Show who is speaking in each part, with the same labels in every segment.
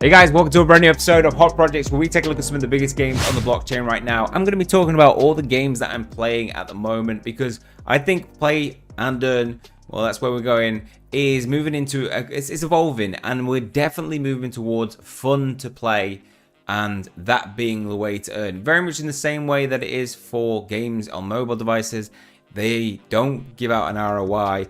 Speaker 1: Hey guys, welcome to a brand new episode of Hot Projects, where we take a look at some of the biggest games on the blockchain right now. I'm going to be talking about all the games that I'm playing at the moment because I think play and earn, well, that's where we're going, is moving into, it's evolving, and we're definitely moving towards fun to play, and that being the way to earn. Very much in the same way that it is for games on mobile devices. They don't give out an ROI.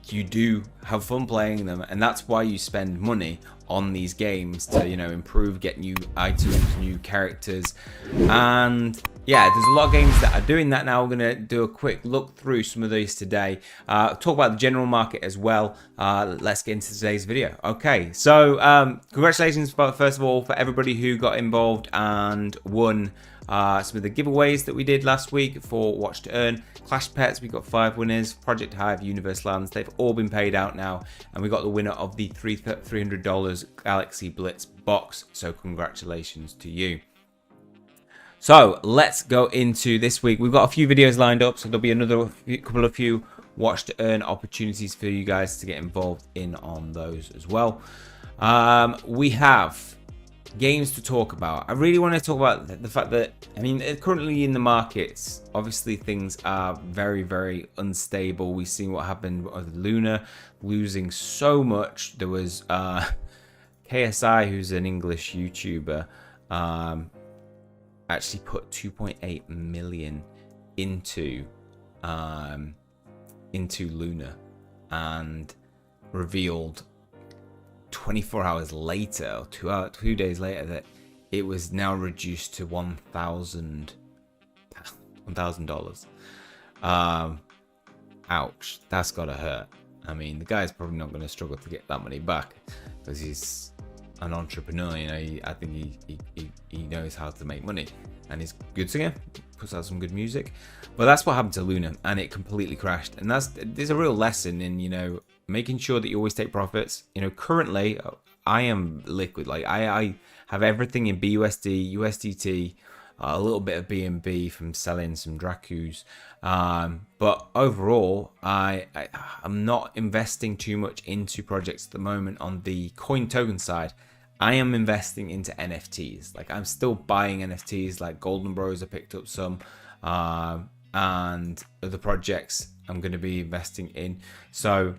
Speaker 1: You do have fun playing them, and that's why you spend money on these games to, improve, get new items, new characters. And yeah, there's a lot of games that are doing that now. We're going to do a quick look through some of these today, talk about the general market as well. Let's get into today's video. Okay, so congratulations first of all for everybody who got involved and won some of the giveaways that we did last week for Watch to Earn. Clash Pets, we got 5 winners. Project Hive, Universe Lands, they've all been paid out now, and we got the winner of the $300 Galaxy Blitz box, so congratulations to you. So let's go into this week. We've got a few videos lined up, so there'll be another couple of Watch to Earn opportunities for you guys to get involved in on those as well. We have games to talk about. I really want to talk about the fact that, currently in the markets, obviously things are very, very unstable. We've seen what happened with Luna losing so much. There was KSI, who's an English YouTuber, actually put 2.8 million into Luna and revealed 24 hours later, or 2 days later, that it was now reduced to $1,000. Ouch, that's gotta hurt. I mean, the guy's probably not going to struggle to get that money back because he's an entrepreneur. I think he knows how to make money, and he's a good singer, puts out some good music. But that's what happened to Luna, and it completely crashed. And there's a real lesson in making sure that you always take profits. Currently I am liquid. Like I have everything in BUSD, USDT, a little bit of BNB from selling some Dracus. But overall, I'm not investing too much into projects at the moment on the coin token side. I am investing into NFTs. Like, I'm still buying NFTs, like Golden Bros. I picked up some, and other projects I'm going to be investing in. So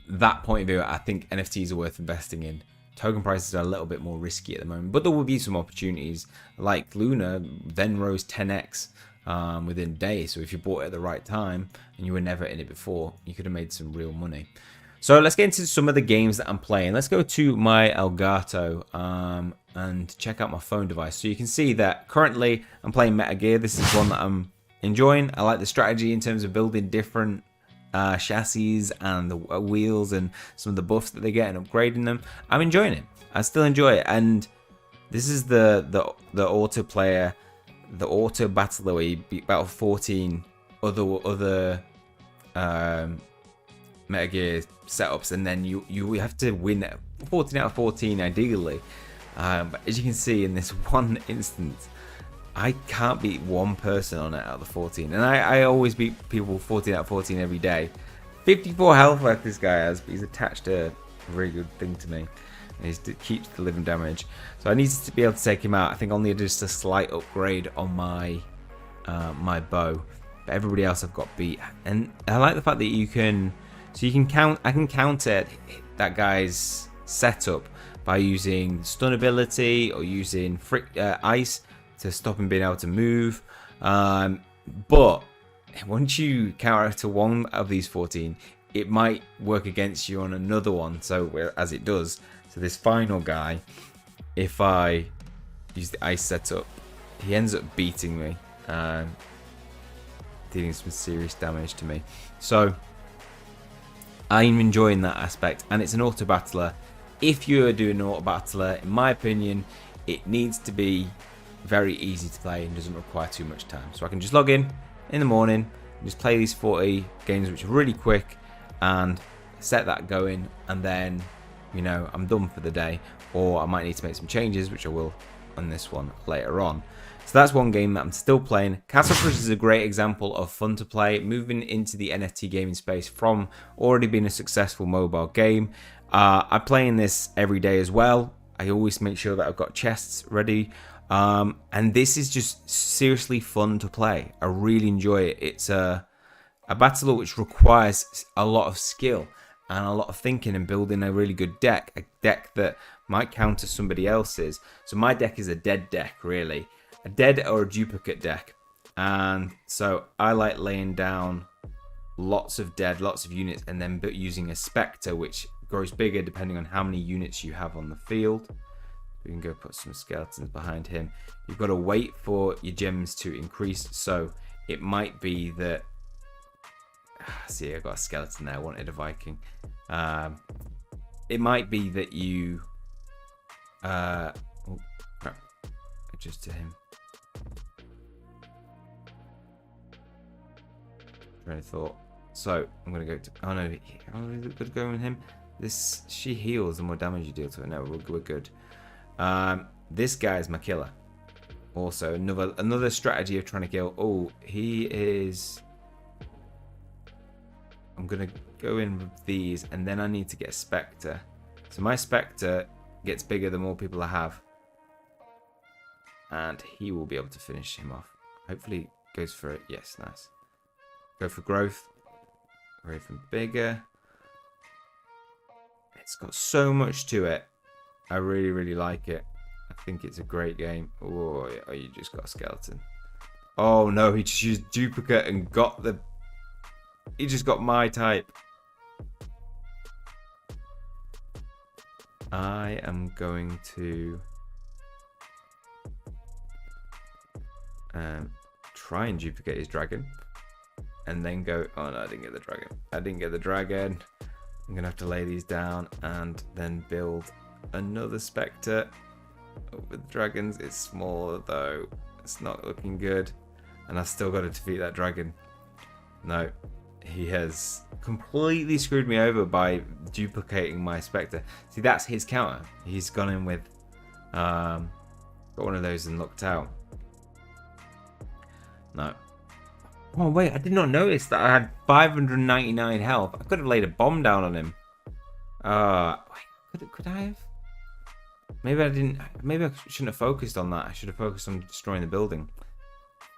Speaker 1: that point of view, I think NFTs are worth investing in. Token prices are a little bit more risky at the moment, but there will be some opportunities. Like Luna then rose 10x within a day. So if you bought it at the right time and you were never in it before, you could have made some real money. So let's get into some of the games that I'm playing. Let's go to my Elgato and check out my phone device. So you can see that currently I'm playing Metagear. This is one that I'm enjoying. I like the strategy in terms of building different chassis and the wheels and some of the buffs that they get and upgrading them. I'm enjoying it. I still enjoy it. And this is the auto player, the auto battler, where you beat battle 14 other Metagear setups, and then you have to win 14 out of 14 ideally. But as you can see in this one instance, I can't beat one person on it out of the 14, and I always beat people 14 out of 14 every day. 54 health like this guy has, but he's attached a very good thing to me, and he keeps delivering damage. So I need to be able to take him out. I think I'll need just a slight upgrade on my my bow, but everybody else I've got beat. And I like the fact that you can I can counter that guy's setup by using stun ability or using ice to stop him being able to move. But once you counter to one of these 14, it might work against you on another one. So as it does, so this final guy, if I use the ice setup, he ends up beating me, dealing some serious damage to me. So I'm enjoying that aspect, and it's an auto battler. If you're doing an auto battler, in my opinion, it needs to be very easy to play and doesn't require too much time. So I can just log in the morning, and just play these 40 games, which are really quick, and set that going, and then I'm done for the day. Or I might need to make some changes, which I will on this one later on. So that's one game that I'm still playing. Castle Crush is a great example of fun to play, moving into the NFT gaming space from already being a successful mobile game. I'm playing this every day as well. I always make sure that I've got chests ready. And this is just seriously fun to play. I really enjoy it. It's a battle which requires a lot of skill and a lot of thinking and building a really good deck. A deck that might counter somebody else's. So my deck is a dead deck, really. A dead or a duplicate deck. And so I like laying down lots of dead, lots of units, and then using a Spectre, which grows bigger depending on how many units you have on the field. We can go put some skeletons behind him. You've got to wait for your gems to increase. So it might be that... See, I got a skeleton there. I wanted a Viking. It might be that you... oh, crap. Just to him. Train of thought. So I'm gonna go to. Oh no, I'm gonna go with him. She heals the more damage you deal to her. No, we're good. This guy is my killer. Also, another strategy of trying to kill. Oh, he is. I'm gonna go in with these, and then I need to get a Spectre. So my Spectre gets bigger the more people I have, and he will be able to finish him off. Hopefully, goes for it. Yes, nice. Go for growth. Or even bigger. It's got so much to it. I really, really like it. I think it's a great game. Oh, you just got a skeleton. Oh no, he just used duplicate and got the... He just got my type. I am going to... try and duplicate his dragon. And then go... Oh no, I didn't get the dragon. I didn't get the dragon. I'm going to have to lay these down and then build another Spectre. Oh, with dragons, it's smaller though. It's not looking good. And I've still got to defeat that dragon. No. He has completely screwed me over by duplicating my Spectre. See, that's his counter. He's gone in with... got one of those and looked out. No. Oh wait, I did not notice that I had 599 health. I could have laid a bomb down on him. Wait, could I have? Maybe I didn't. Maybe I shouldn't have focused on that. I should have focused on destroying the building.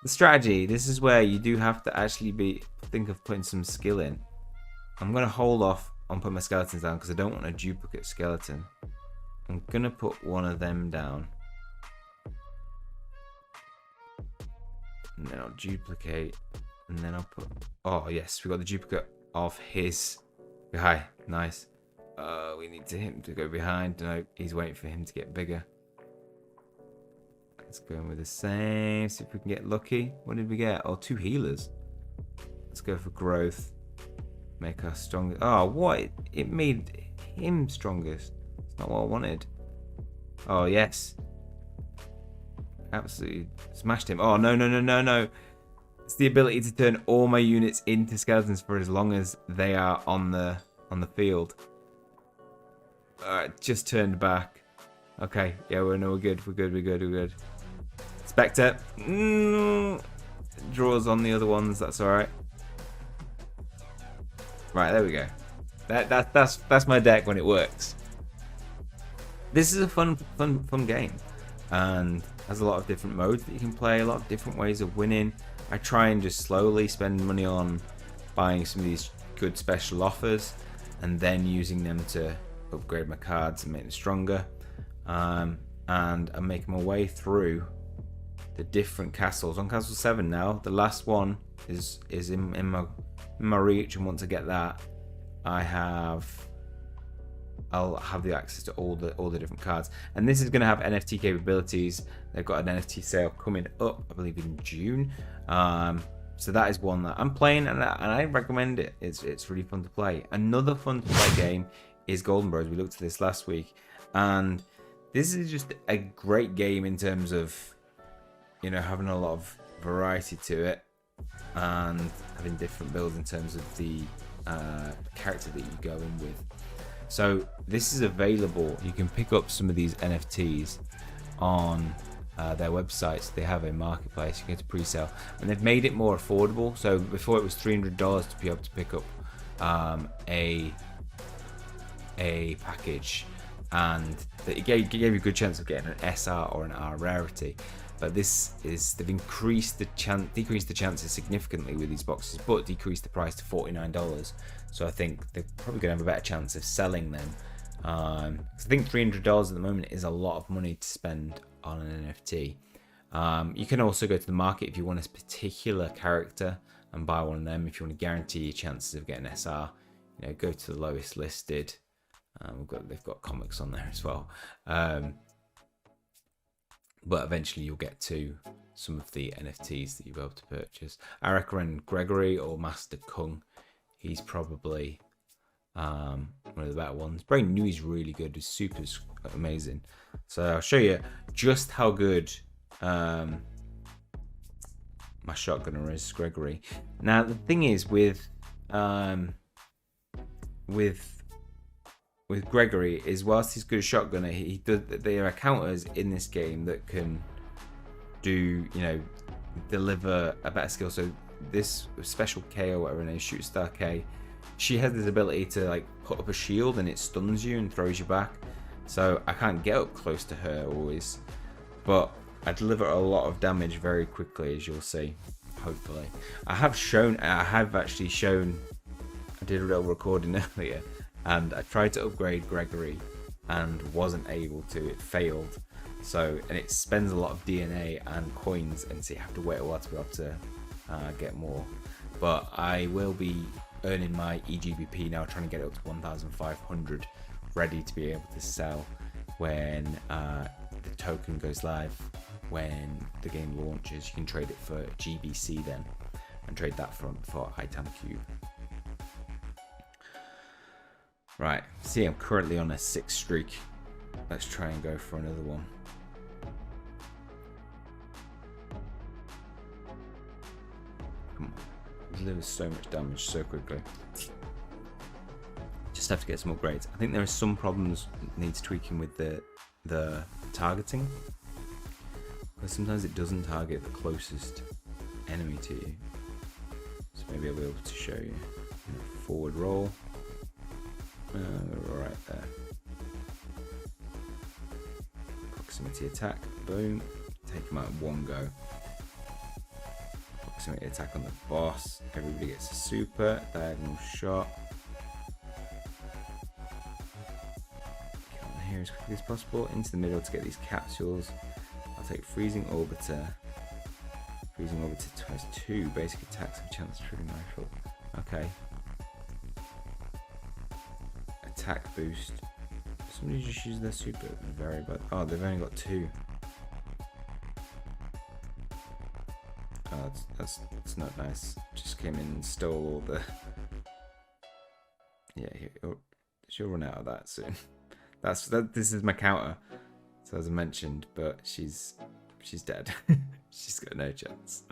Speaker 1: The strategy. This is where you do have to actually think of putting some skill in. I'm gonna hold off on putting my skeletons down because I don't want a duplicate skeleton. I'm gonna put one of them down. And then I'll duplicate. And then I'll put... Oh, yes. We got the duplicate of his guy. Nice. We need him to go behind. No, he's waiting for him to get bigger. Let's go in with the same. See if we can get lucky. What did we get? Oh, 2 healers. Let's go for growth. Make us stronger. Oh, what? It made him strongest. It's not what I wanted. Oh, yes. Absolutely smashed him. Oh, no, no, no, no, no. It's the ability to turn all my units into skeletons for as long as they are on the field. Alright, just turned back. Okay, yeah, we're good. We're good. Spectre. Draws on the other ones, that's alright. Right, there we go. That's my deck when it works. This is a fun game. And has a lot of different modes that you can play, a lot of different ways of winning. I try and just slowly spend money on buying some of these good special offers and then using them to upgrade my cards and make them stronger. And I'm making my way through the different castles. On Castle 7 now, the last one is in my reach, and once I get that, I'll have the access to all the different cards. And this is going to have NFT capabilities. They've got an NFT sale coming up, I believe in June. So that is one that I'm playing, and I recommend it. It's really fun to play. Another fun to play game is Golden Bros. We looked at this last week, and this is just a great game in terms of, you know, having a lot of variety to it and having different builds in terms of the character that you go in with. So this is available. You can pick up some of these NFTs on their websites. They have a marketplace. You get to pre-sale, and they've made it more affordable. So before it was $300 to be able to pick up a a package, and it gave you a good chance of getting an SR or an R rarity. But they've decreased the chances significantly with these boxes, but decreased the price to $49. So I think they're probably going to have a better chance of selling them. I think $300 at the moment is a lot of money to spend on an NFT. You can also go to the market if you want a particular character and buy one of them. If you want to guarantee your chances of getting SR, go to the lowest listed. They've got comics on there as well. But eventually you'll get to some of the NFTs that you'll be able to purchase. I recommend Gregory or Master Kung. He's probably one of the better ones. Brain New is really good. He's super amazing. So I'll show you just how good my shotgunner is, Gregory. Now the thing is with Gregory is, whilst he's good at shotgunner, there are counters in this game that can deliver a better skill. So this special K or whatever it is, Shoot Star K, she has this ability to like put up a shield and it stuns you and throws you back. So I can't get up close to her always, but I deliver a lot of damage very quickly, as you'll see. Hopefully, I did a little recording earlier. And I tried to upgrade Gregory and wasn't able to. It failed. And it spends a lot of DNA and coins, and so you have to wait a while to be able to get more. But I will be earning my EGBP now, trying to get it up to 1,500, ready to be able to sell when the token goes live. When the game launches, you can trade it for GBC then, and trade that for Item Cube. Right, see, I'm currently on a 6 streak. Let's try and go for another one. Come on, it delivers so much damage so quickly. Just have to get some more grades. I think there are some problems that needs tweaking with the targeting, because sometimes it doesn't target the closest enemy to you. So maybe I'll be able to show you. Forward roll. We're right there. Proximity attack, boom. Take him out in one go. Proximity attack on the boss. Everybody gets a super. Diagonal shot. Get on here as quickly as possible. Into the middle to get these capsules. I'll take Freezing Orbiter. Freezing Orbiter has 2 basic attacks and chance to trigger rifle. Okay. Attack boost. Somebody just used their super. Very bad. Oh, they've only got 2. Oh, that's not nice. Just came in and stole all the. Yeah, she'll run out of that soon. This is my counter. So as I mentioned, but she's dead. She's got no chance.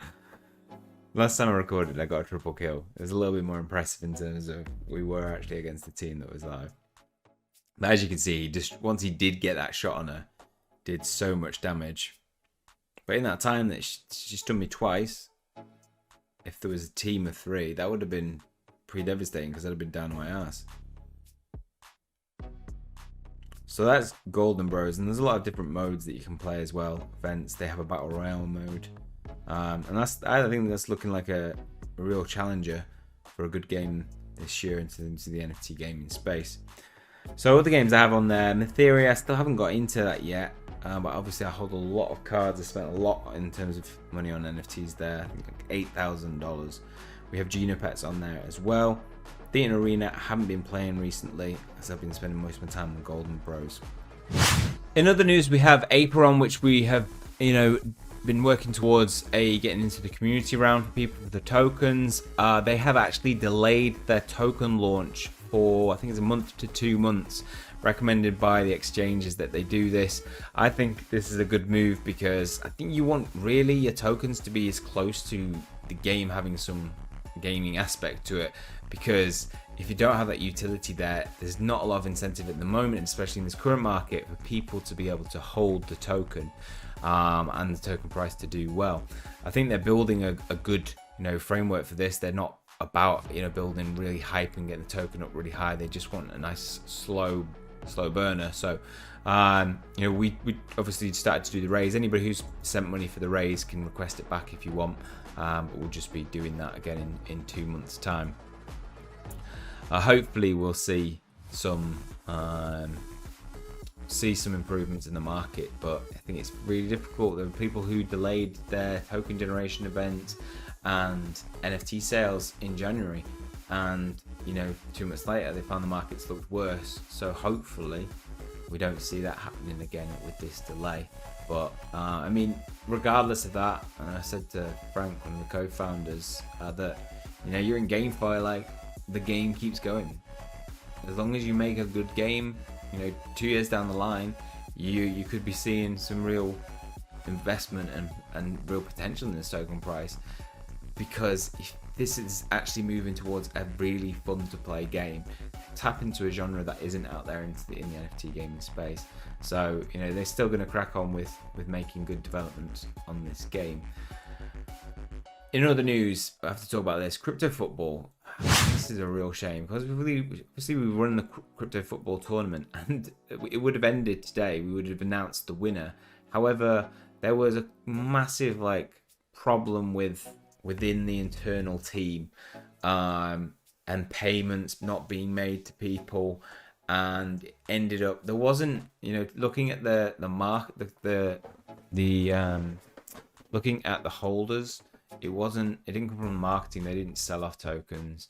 Speaker 1: Last time I recorded, I got a triple kill. It was a little bit more impressive in terms of we were actually against the team that was live. But as you can see, once he did get that shot on her, did so much damage. But in that time that she stunned me twice, if there was a team of 3, that would have been pretty devastating because I'd have been down on my ass. So that's Golden Bros, and there's a lot of different modes that you can play as well. Events, they have a Battle Royale mode. And I think that's looking like a real challenger for a good game this year into the NFT gaming space. So other games I have on there, Metagear, I still haven't got into that yet, but obviously I hold a lot of cards. I spent a lot in terms of money on NFTs there, I think like $8,000. We have Genopets on there as well. Theatre Arena, I haven't been playing recently as I've been spending most of my time on Golden Bros. In other news, we have Apron, which we have, been working towards getting into the community round for people with the tokens. They have actually delayed their token launch for, I think it's a month to 2 months, recommended by the exchanges that they do this. I think this is a good move because I think you want really your tokens to be as close to the game having some gaming aspect to it, because if you don't have that utility there's not a lot of incentive at the moment, especially in this current market, for people to be able to hold the token and the token price to do well. I think they're building a good framework for this. They're not about, you know, building really hype and getting the token up really high. They just want a nice slow burner. So you know, we obviously started to do the raise. Anybody who's sent money for the raise can request it back if you want, but we'll just be doing that again in 2 months time. Hopefully we'll see some improvements in the market, but I think it's really difficult. There are people who delayed their token generation event and NFT sales in January, and you know, 2 months later they found the markets looked worse. So hopefully we don't see that happening again with this delay. But I mean, regardless of that, and I said to Frank, one of the co-founders, that, you know, you're in GameFi, like, the game keeps going. As long as you make a good game, you know, 2 years down the line, you could be seeing some real investment and real potential in this token price, because if this is actually moving towards a really fun to play game, tap into a genre that isn't out there in the NFT gaming space. So, you know, they're still going to crack on with making good developments on this game. In other news, I have to talk about this. Crypto football. This is a real shame, because obviously we run the crypto football tournament and it would have ended today. We would have announced the winner. However, there was a massive problem within the internal team, and payments not being made to people, and ended up there wasn't, you know, looking at the market, looking at the holders. It didn't come from marketing. They didn't sell off tokens,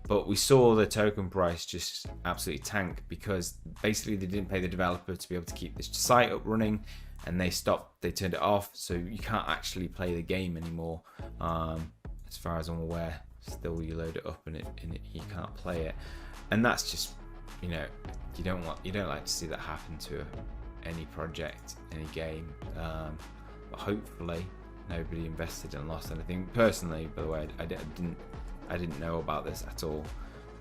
Speaker 1: but we saw the token price just absolutely tank, because basically they didn't pay the developer to be able to keep this site up running, and they turned it off, so you can't actually play the game anymore. As far as I'm aware, still you load it up and you can't play it, and that's just, you know, you don't like to see that happen to any project, any game. But hopefully nobody invested and lost anything. Personally, by the way, I didn't know about this at all,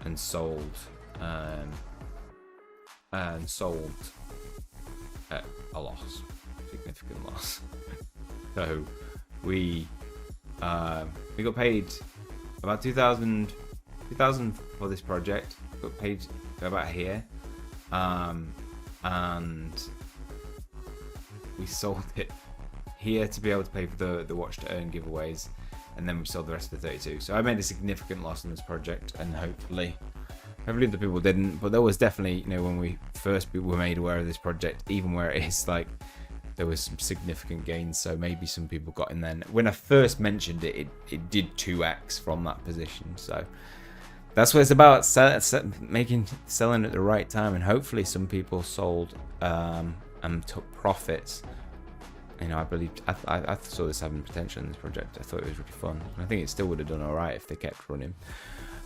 Speaker 1: and sold at a loss, significant loss. So we got paid about 2,000 for this project. Got paid about here, and we sold it here to be able to pay for the watch to earn giveaways, and then we sold the rest of the 32. So I made a significant loss on this project, and hopefully the people didn't. But there was definitely, you know, when we first were made aware of this project, even where it is, like, there was some significant gains. So maybe some people got in then. When I first mentioned it did 2x from that position. So that's what it's about, selling at the right time, and hopefully some people sold and took profits. You know, I saw this having potential in this project. I thought it was really fun. I think it still would have done all right if they kept running.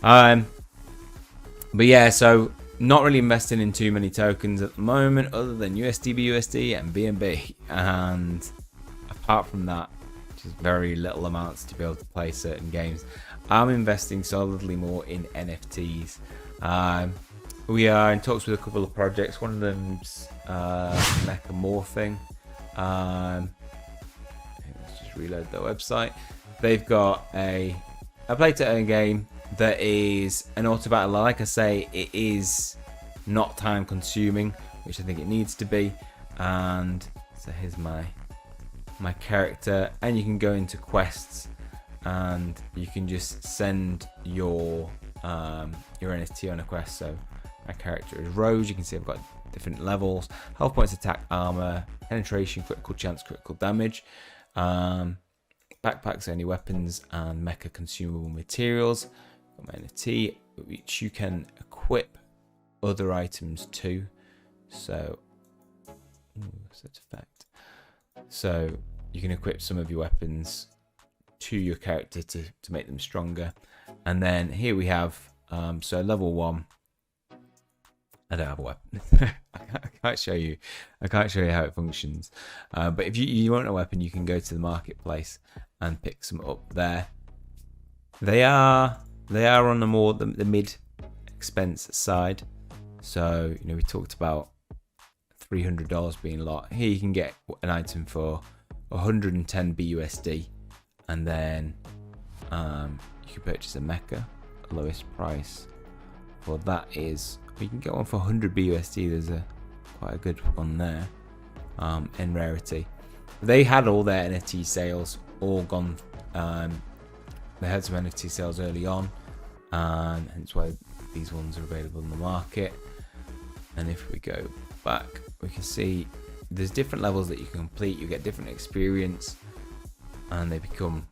Speaker 1: But yeah, so not really investing in too many tokens at the moment, other than USDB, USD, and BNB. And apart from that, just very little amounts to be able to play certain games. I'm investing solidly more in NFTs. We are in talks with a couple of projects. One of them's Metagear. Let's just reload their website. They've got a play to earn game that is an auto battle. Like I say, it is not time consuming, which I think it needs to be. And so here's my character, and you can go into quests, and you can just send your NFT on a quest. So my character is Rose. You can see I've got different levels: health points, attack, armor, penetration, critical chance, critical damage, backpacks, only weapons, and mecha consumable materials. Got my NFT, which you can equip other items to. So such effect. So you can equip some of your weapons to your character to make them stronger. And then here we have so level 1. I don't have a weapon. I can't show you how it functions. But if you want a weapon, you can go to the marketplace and pick some up there. They are on the mid expense side. So, you know, we talked about $300 being a lot. Here you can get an item for 110 BUSD, and then you can purchase a mecha lowest price for that is, you can get one for 100 BUSD. There's quite a good one there in rarity. They had all their NFT sales all gone. They had some NFT sales early on, and hence why these ones are available in the market. And if we go back, we can see there's different levels that you can complete. You get different experience, and they become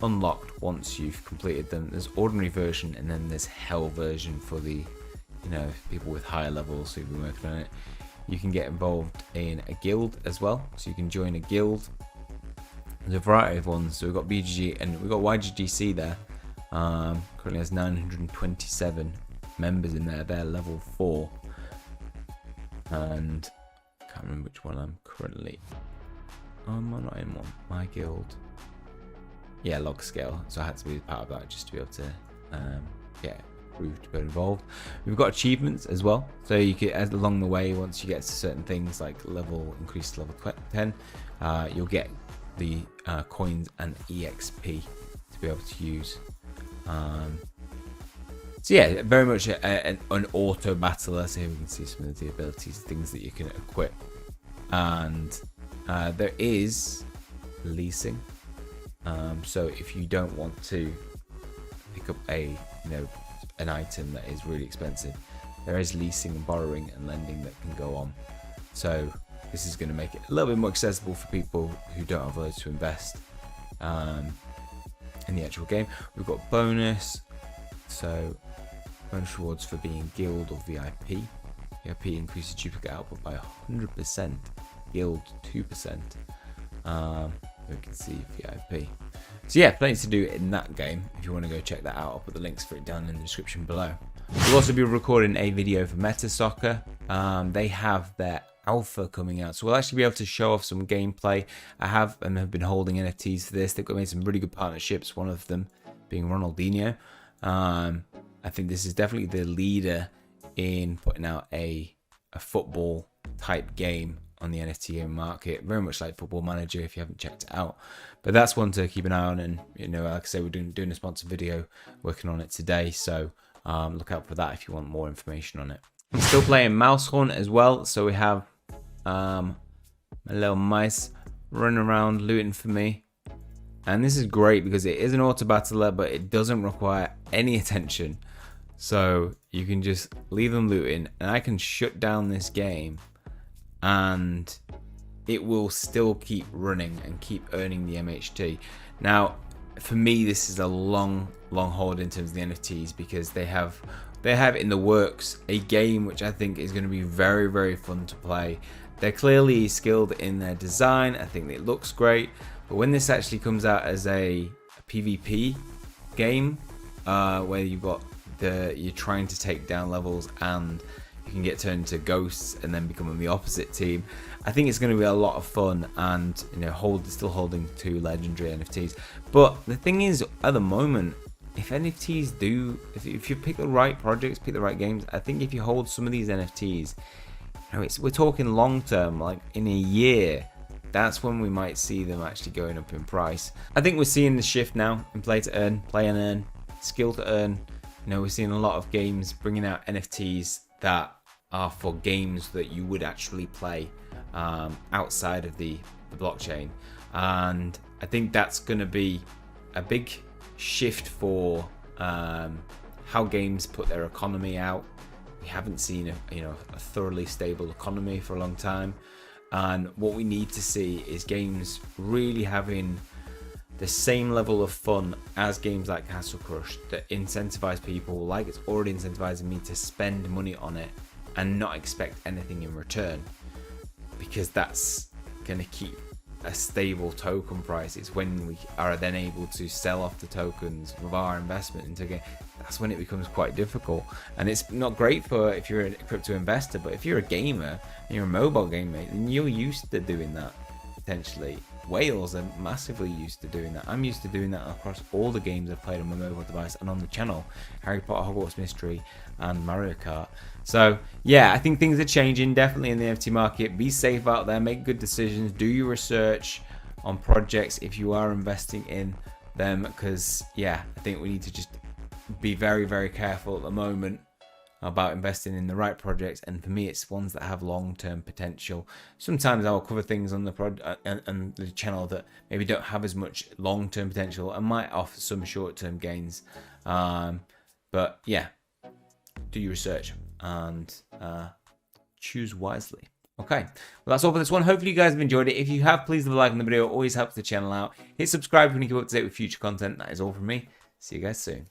Speaker 1: unlocked once you've completed them. There's ordinary version, and then there's hell version for the, you know, people with higher levels who've been working on it. You can get involved in a guild as well, so you can join a guild. There's a variety of ones. So we've got BGG and we've got YGGC there. Currently has 927 members in there. They're level 4, and I can't remember which one I'm currently. I'm not in one. My guild. Yeah, log scale. So I had to be part of that just to be able to get approved to get involved. We've got achievements as well. So you can, as along the way, once you get to certain things like increase to level 10, you'll get the coins and EXP to be able to use. So yeah, very much an auto battler. So here we can see some of the abilities, things that you can equip, and there is leasing. So if you don't want to pick up an item that is really expensive, there is leasing and borrowing and lending that can go on. So this is going to make it a little bit more accessible for people who don't have loads to invest in the actual game. We've got bonus, so bonus rewards for being guild or VIP. VIP increases duplicate output by 100%, guild 2%. We can see VIP. So yeah, plenty to do in that game. If you want to go check that out, I'll put the links for it down in the description below. We'll also be recording a video for Metagear. They have their alpha coming out, so we'll actually be able to show off some gameplay. I have been holding NFTs for this. They've made some really good partnerships, one of them being Ronaldinho. I think this is definitely the leader in putting out a football type game on the NFT market, very much like Football Manager if you haven't checked it out. But that's one to keep an eye on, and like I say, we're doing a sponsored video working on it today, so look out for that if you want more information on it. I'm still playing Mousehorn as well, so we have my little mice running around looting for me, and this is great because it is an auto battler, but it doesn't require any attention, so you can just leave them looting, and I can shut down this game and it will still keep running and keep earning the MHT. Now, for me, this is a long hold in terms of the NFTs, because they have in the works a game which I think is going to be very, very fun to play. They're clearly skilled in their design. I think it looks great, but when this actually comes out as a PvP game, where you're trying to take down levels and you can get turned into ghosts and then become on the opposite team, I think it's going to be a lot of fun, and still holding 2 legendary NFTs. But the thing is, at the moment, if NFTs if you pick the right projects, pick the right games, I think if you hold some of these NFTs, we're talking long term, like in a year, that's when we might see them actually going up in price. I think we're seeing the shift now in play to earn, play and earn, skill to earn. We're seeing a lot of games bringing out NFTs that are for games that you would actually play outside of the blockchain, and I think that's going to be a big shift for how games put their economy out. We haven't seen a thoroughly stable economy for a long time, and what we need to see is games really having the same level of fun as games like Castle Crush, that incentivize people, like it's already incentivizing me, to spend money on it and not expect anything in return, because that's going to keep a stable token price. It's when we are then able to sell off the tokens with our investment into game, that's when it becomes quite difficult. And it's not great for if you're a crypto investor, but if you're a gamer and you're a mobile gamer, then you're used to doing that. Potentially whales are massively used to doing that. I'm used to doing that across all the games I've played on my mobile device and on the channel: Harry Potter, Hogwarts Mystery, and Mario Kart. So yeah, I think things are changing definitely in the NFT market. Be safe out there, make good decisions, do your research on projects if you are investing in them, because yeah, I think we need to just be very, very careful at the moment about investing in the right projects, and for me it's ones that have long-term potential. Sometimes I'll cover things on the and the channel that maybe don't have as much long-term potential and might offer some short-term gains, but yeah, do your research and choose wisely. Okay, well, that's all for this one. Hopefully you guys have enjoyed it. If you have, please leave a like on the video. It always helps the channel out. Hit subscribe when you keep up to date with future content. That is all from me. See you guys soon.